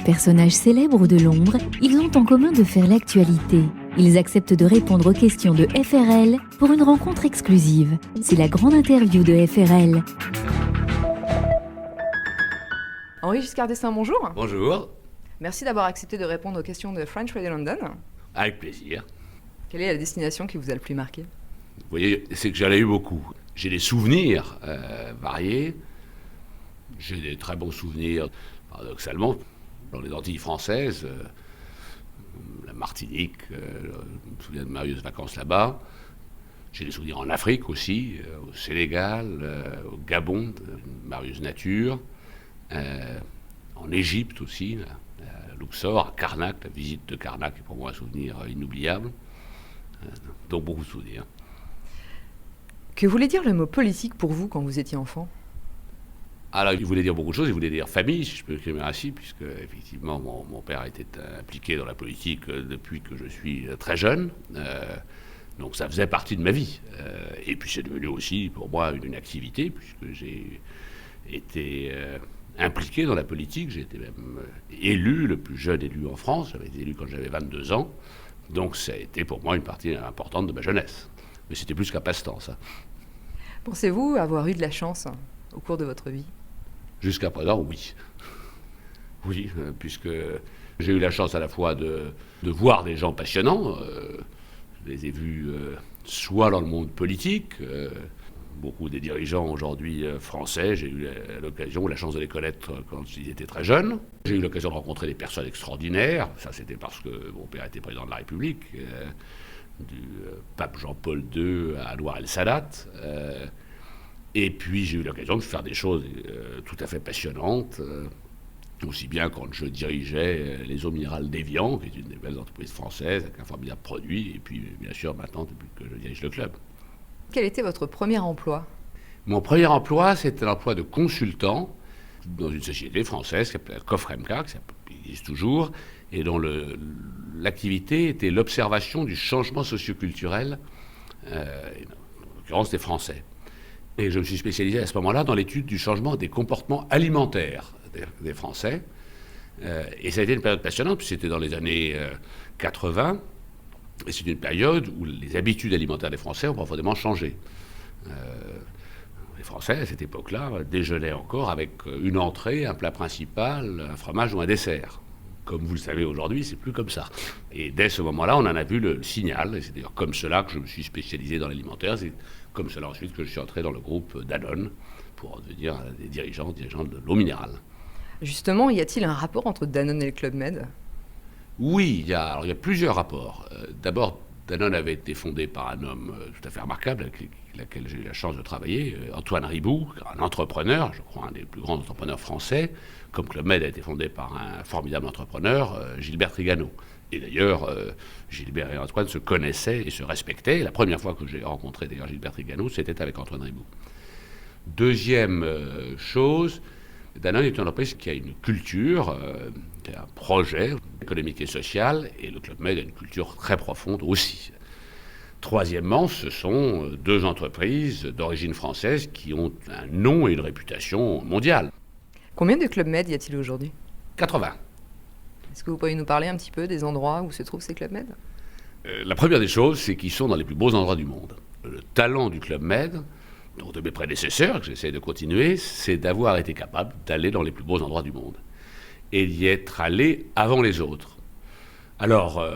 Personnages célèbres ou de l'ombre, ils ont en commun de faire l'actualité. Ils acceptent de répondre aux questions de FRL pour une rencontre exclusive. C'est la grande interview de FRL. Henri Giscard d'Estaing, bonjour. Bonjour. Merci d'avoir accepté de répondre aux questions de French Radio London. Avec plaisir. Quelle est la destination qui vous a le plus marqué ? Vous voyez, c'est que j'en ai eu beaucoup. J'ai des souvenirs variés. J'ai des très bons souvenirs, paradoxalement, dans les Antilles françaises, la Martinique, je me souviens de merveilleuses vacances là-bas. J'ai des souvenirs en Afrique aussi, au Sénégal, au Gabon, une merveilleuse nature. En Égypte aussi, à Luxor, à Karnak, la visite de Karnak est pour moi un souvenir inoubliable. Donc beaucoup de souvenirs. Que voulait dire le mot politique pour vous quand vous étiez enfant ? Alors, il voulait dire beaucoup de choses. Il voulait dire famille, si je peux l'exprimer ainsi, puisque, effectivement, mon père était impliqué dans la politique depuis que je suis très jeune. Donc, ça faisait partie de ma vie. Et puis, c'est devenu aussi, pour moi, une activité, puisque j'ai été impliqué dans la politique. J'ai été même élu, le plus jeune élu en France. J'avais été élu quand j'avais 22 ans. Donc, ça a été pour moi une partie importante de ma jeunesse. Mais c'était plus qu'un passe-temps, ça. Pensez-vous avoir eu de la chance au cours de votre vie ? Jusqu'à présent, oui. Oui, puisque j'ai eu la chance à la fois de voir des gens passionnants. Je les ai vus soit dans le monde politique, beaucoup des dirigeants aujourd'hui français, j'ai eu l'occasion, la chance de les connaître quand ils étaient très jeunes. J'ai eu l'occasion de rencontrer des personnes extraordinaires. Ça, c'était parce que mon père était président de la République, du pape Jean-Paul II à Anwar el-Sadat. Et puis j'ai eu l'occasion de faire des choses tout à fait passionnantes, aussi bien quand je dirigeais les eaux minérales d'Évian, qui est une des belles entreprises françaises, avec un formidable produit, et puis bien sûr maintenant depuis que je dirige le club. Quel était votre premier emploi ? Mon premier emploi, c'était l'emploi de consultant dans une société française qui s'appelait Cofremca, qui existe toujours, et dont l'activité était l'observation du changement socioculturel, en l'occurrence des Français. Et je me suis spécialisé à ce moment-là dans l'étude du changement des comportements alimentaires des Français. Et ça a été une période passionnante, puisque c'était dans les années 80. Et c'est une période où les habitudes alimentaires des Français ont profondément changé. Les Français, à cette époque-là, déjeunaient encore avec une entrée, un plat principal, un fromage ou un dessert. Comme vous le savez aujourd'hui, c'est plus comme ça. Et dès ce moment-là, on en a vu le signal. Et c'est d'ailleurs comme cela que je me suis spécialisé dans l'alimentaire. C'est comme cela ensuite que je suis entré dans le groupe Danone pour devenir des dirigeants de l'eau minérale. Justement, y a-t-il un rapport entre Danone et le Club Med ? Oui, il y a plusieurs rapports. D'abord, Danone avait été fondé par un homme tout à fait remarquable avec lequel j'ai eu la chance de travailler, Antoine Riboud, un entrepreneur, je crois un des plus grands entrepreneurs français, comme Club Med a été fondé par un formidable entrepreneur, Gilbert Trigano. Et d'ailleurs, Gilbert et Antoine se connaissaient et se respectaient. La première fois que j'ai rencontré d'ailleurs Gilbert Trigano, c'était avec Antoine Riboud. Deuxième chose, Danone est une entreprise qui a une culture, qui a un projet économique et social, et le Club Med a une culture très profonde aussi. Troisièmement, ce sont deux entreprises d'origine française qui ont un nom et une réputation mondiale. Combien de Club Med y a-t-il aujourd'hui ? 80. Est-ce que vous pourriez nous parler un petit peu des endroits où se trouvent ces Club Med ? La première des choses, c'est qu'ils sont dans les plus beaux endroits du monde. Le talent du Club Med, donc de mes prédécesseurs, que j'essaie de continuer, c'est d'avoir été capable d'aller dans les plus beaux endroits du monde. Et d'y être allé avant les autres. Alors,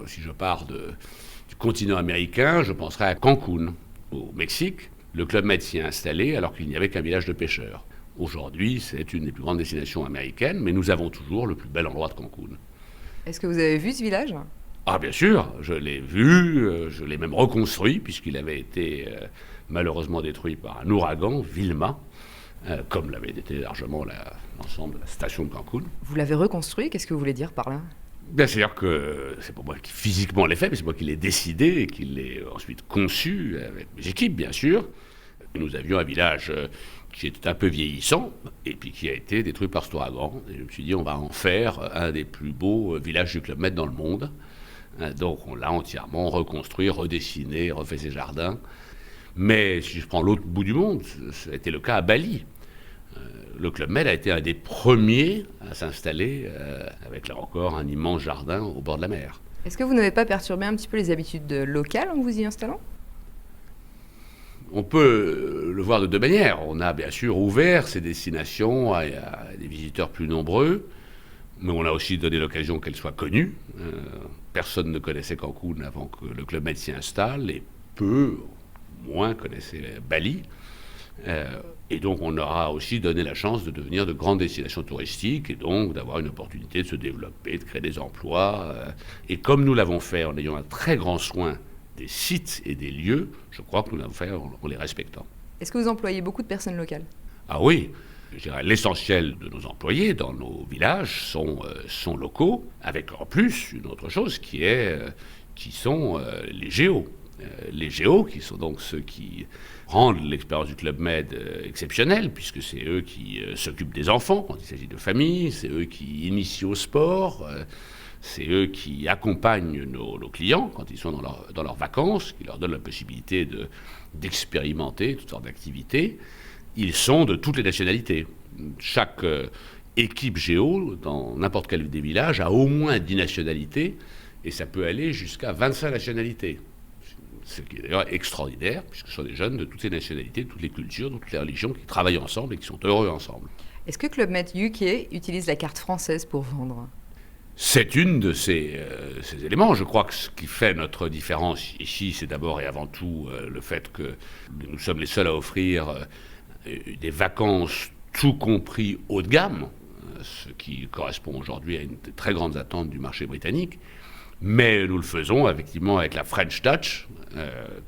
si je pars du continent américain, je penserai à Cancún, au Mexique. Le Club Med s'y est installé alors qu'il n'y avait qu'un village de pêcheurs. Aujourd'hui, c'est une des plus grandes destinations américaines, mais nous avons toujours le plus bel endroit de Cancún. Est-ce que vous avez vu ce village ? Ah bien sûr, je l'ai vu, je l'ai même reconstruit, puisqu'il avait été malheureusement détruit par un ouragan, Vilma, comme l'avait été largement l'ensemble de la station de Cancún. Vous l'avez reconstruit ? Qu'est-ce que vous voulez dire par là ? Bien, c'est-à-dire que c'est pas moi qui physiquement l'ai fait, mais c'est moi qui l'ai décidé et qui l'ai ensuite conçu, avec mes équipes bien sûr. Nous avions un village qui était un peu vieillissant, et puis qui a été détruit par cet ouragan. Et je me suis dit, on va en faire un des plus beaux villages du Club Med dans le monde. Donc on l'a entièrement reconstruit, redessiné, refait ses jardins. Mais si je prends l'autre bout du monde, ça a été le cas à Bali. Le Club Med a été un des premiers à s'installer avec, là encore, un immense jardin au bord de la mer. Est-ce que vous n'avez pas perturbé un petit peu les habitudes locales en vous y installant ? On peut le voir de deux manières. On a bien sûr ouvert ces destinations à des visiteurs plus nombreux, mais on a aussi donné l'occasion qu'elles soient connues. Personne ne connaissait Cancun avant que le Club Med s'y installe, et peu, moins, connaissaient Bali. Et donc on leur a aussi donné la chance de devenir de grandes destinations touristiques, et donc d'avoir une opportunité de se développer, de créer des emplois. Et comme nous l'avons fait en ayant un très grand soin des sites et des lieux, je crois que nous l'avons fait en les respectant. Est-ce que vous employez beaucoup de personnes locales ? Ah oui, je dirais l'essentiel de nos employés dans nos villages sont locaux, avec en plus une autre chose qui sont les géos. Les géos, qui sont donc ceux qui rendent l'expérience du Club Med exceptionnelle, puisque c'est eux qui s'occupent des enfants quand il s'agit de famille, c'est eux qui initient au sport, c'est eux qui accompagnent nos clients quand ils sont dans leurs vacances, qui leur donnent la possibilité d'expérimenter toutes sortes d'activités. Ils sont de toutes les nationalités. Chaque équipe géo, dans n'importe quel des villages, a au moins 10 nationalités, et ça peut aller jusqu'à 25 nationalités. Ce qui est d'ailleurs extraordinaire, puisque ce sont des jeunes de toutes les nationalités, de toutes les cultures, de toutes les religions qui travaillent ensemble et qui sont heureux ensemble. Est-ce que Club Med UK utilise la carte française pour vendre ? C'est une de ces éléments. Je crois que ce qui fait notre différence ici, c'est d'abord et avant tout le fait que nous sommes les seuls à offrir des vacances tout compris haut de gamme, ce qui correspond aujourd'hui à une très grande attente du marché britannique. Mais nous le faisons effectivement avec la French Touch,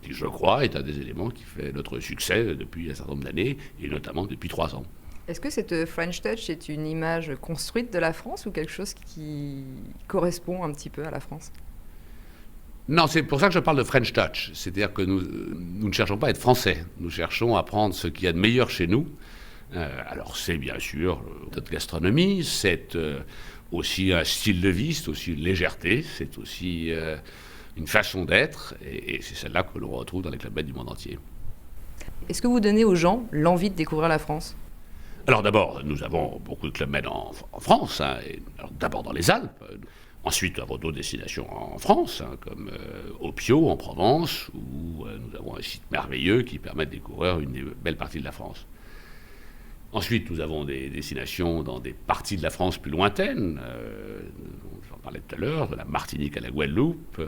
qui je crois est un des éléments qui fait notre succès depuis un certain nombre d'années, et notamment depuis 3 ans. Est-ce que cette French Touch est une image construite de la France ou quelque chose qui correspond un petit peu à la France ? Non, c'est pour ça que je parle de French Touch. C'est-à-dire que nous ne cherchons pas à être français. Nous cherchons à prendre ce qu'il y a de meilleur chez nous. Alors c'est bien sûr notre gastronomie, c'est aussi un style de vie, c'est aussi une légèreté, c'est aussi une façon d'être, et c'est celle-là que l'on retrouve dans les Club Med du monde entier. Est-ce que vous donnez aux gens l'envie de découvrir la France ? Alors d'abord, nous avons beaucoup de Club Med en France, d'abord dans les Alpes. Ensuite, nous avons d'autres destinations en France, comme Opio en Provence, où nous avons un site merveilleux qui permet de découvrir une belle partie de la France. Ensuite, nous avons des destinations dans des parties de la France plus lointaines. J'en parlais tout à l'heure, de la Martinique à la Guadeloupe,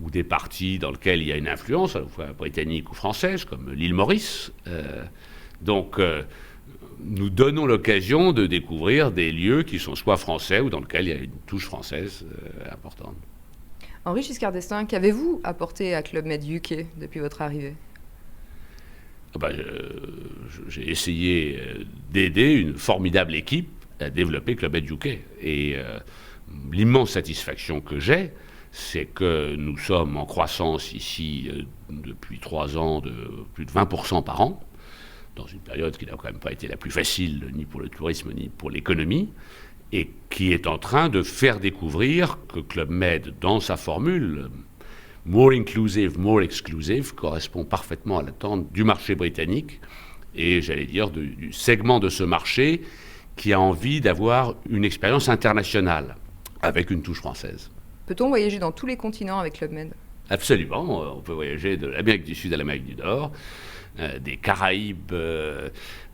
ou des parties dans lesquelles il y a une influence, à la fois britannique ou française, comme l'île Maurice. Donc, nous donnons l'occasion de découvrir des lieux qui sont soit français ou dans lesquels il y a une touche française importante. Henri Giscard d'Estaing, qu'avez-vous apporté à Club Med UK depuis votre arrivée ? J'ai essayé d'aider une formidable équipe à développer Club Med UK. Et l'immense satisfaction que j'ai, c'est que nous sommes en croissance ici depuis 3 ans de plus de 20% par an, dans une période qui n'a quand même pas été la plus facile, ni pour le tourisme, ni pour l'économie, et qui est en train de faire découvrir que Club Med, dans sa formule more inclusive, more exclusive, correspond parfaitement à l'attente du marché britannique, et j'allais dire du segment de ce marché qui a envie d'avoir une expérience internationale, avec une touche française. Peut-on voyager dans tous les continents avec Club Med ? Absolument, on peut voyager de l'Amérique du Sud à l'Amérique du Nord, des Caraïbes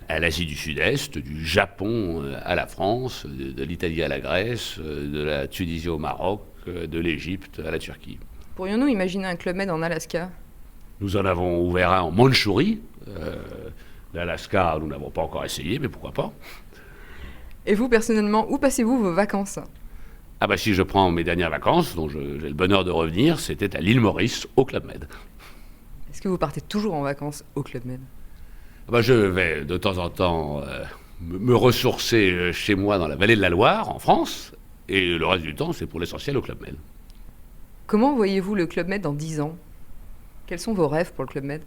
à l'Asie du Sud-Est, du Japon à la France, de l'Italie à la Grèce, de la Tunisie au Maroc, de l'Égypte à la Turquie. Pourrions-nous imaginer un Club Med en Alaska ? Nous en avons ouvert un en Mandchourie. L'Alaska, nous n'avons pas encore essayé, mais pourquoi pas. Et vous, personnellement, où passez-vous vos vacances ? Si je prends mes dernières vacances, dont j'ai le bonheur de revenir, c'était à l'île Maurice, au Club Med. Est-ce que vous partez toujours en vacances au Club Med ? Je vais de temps en temps me ressourcer chez moi dans la vallée de la Loire, en France, et le reste du temps, c'est pour l'essentiel au Club Med. Comment voyez-vous le Club Med dans 10 ans ? Quels sont vos rêves pour le Club Med ?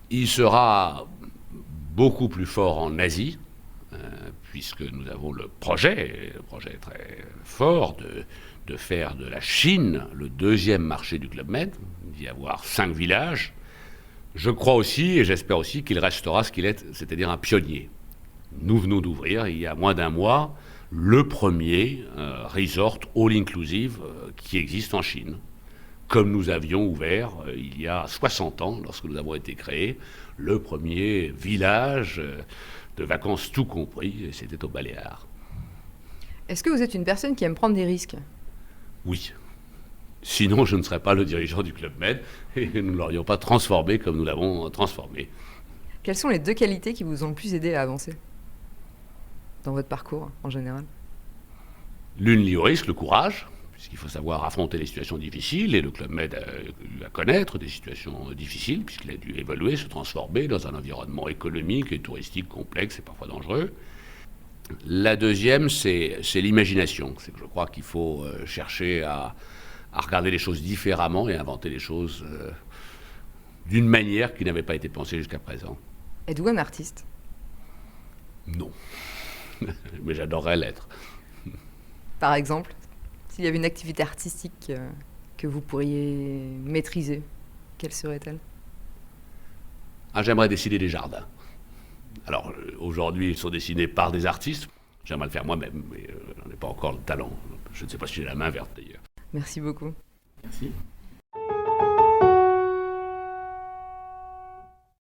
Il sera beaucoup plus fort en Asie, puisque nous avons le projet très fort de faire de la Chine le 2e marché du Club Med, d'y avoir 5 villages. Je crois aussi, et j'espère aussi, qu'il restera ce qu'il est, c'est-à-dire un pionnier. Nous venons d'ouvrir, il y a moins d'un mois, le premier resort all-inclusive qui existe en Chine. Comme nous avions ouvert il y a 60 ans, lorsque nous avons été créés, le premier village de vacances tout compris, et c'était aux Baléares. Est-ce que vous êtes une personne qui aime prendre des risques? Oui. Sinon, je ne serais pas le dirigeant du Club Med et nous ne l'aurions pas transformé comme nous l'avons transformé. Quelles sont les 2 qualités qui vous ont le plus aidé à avancer dans votre parcours en général? L'une liée au risque, le courage, puisqu'il faut savoir affronter les situations difficiles, et le Club Med a eu à connaître des situations difficiles, puisqu'il a dû évoluer, se transformer dans un environnement économique et touristique complexe et parfois dangereux. La deuxième, c'est l'imagination. C'est que je crois qu'il faut chercher à regarder les choses différemment et inventer les choses d'une manière qui n'avait pas été pensée jusqu'à présent. Êtes-vous un artiste? Non. Mais j'adorerais l'être. Par exemple, s'il y avait une activité artistique que vous pourriez maîtriser, quelle serait-elle? J'aimerais dessiner des jardins. Alors, aujourd'hui, ils sont dessinés par des artistes. J'aimerais le faire moi-même, mais je n'en ai pas encore le talent. Je ne sais pas si j'ai la main verte, d'ailleurs. Merci beaucoup. Merci.